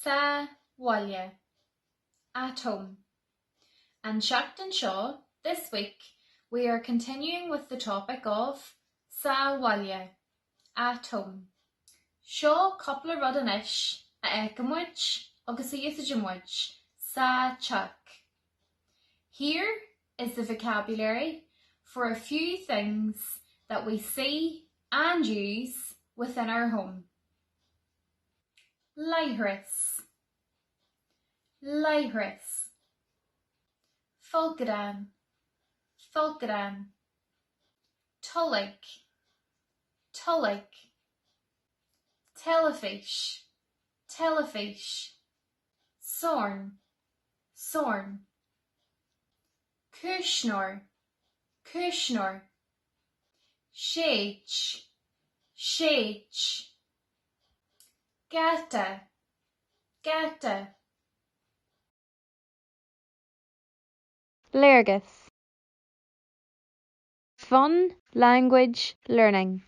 Sa Bhaile, at home. And Seachtain seo, this week, we are continuing with the topic of Sa Bhaile, at home. Seo coupla rud anois a eicimid agus a dhéisigimid sa teach. Here is the vocabulary for a few things that we see and use within our home. Leithris, leithris. Fulgadan, fulgadan. Tullig, tullig. Telefish, telefish. Sorn, sorn. Kushnor, kushnor. Shage, shage. Gata, gata. Léargas. Fun language learning.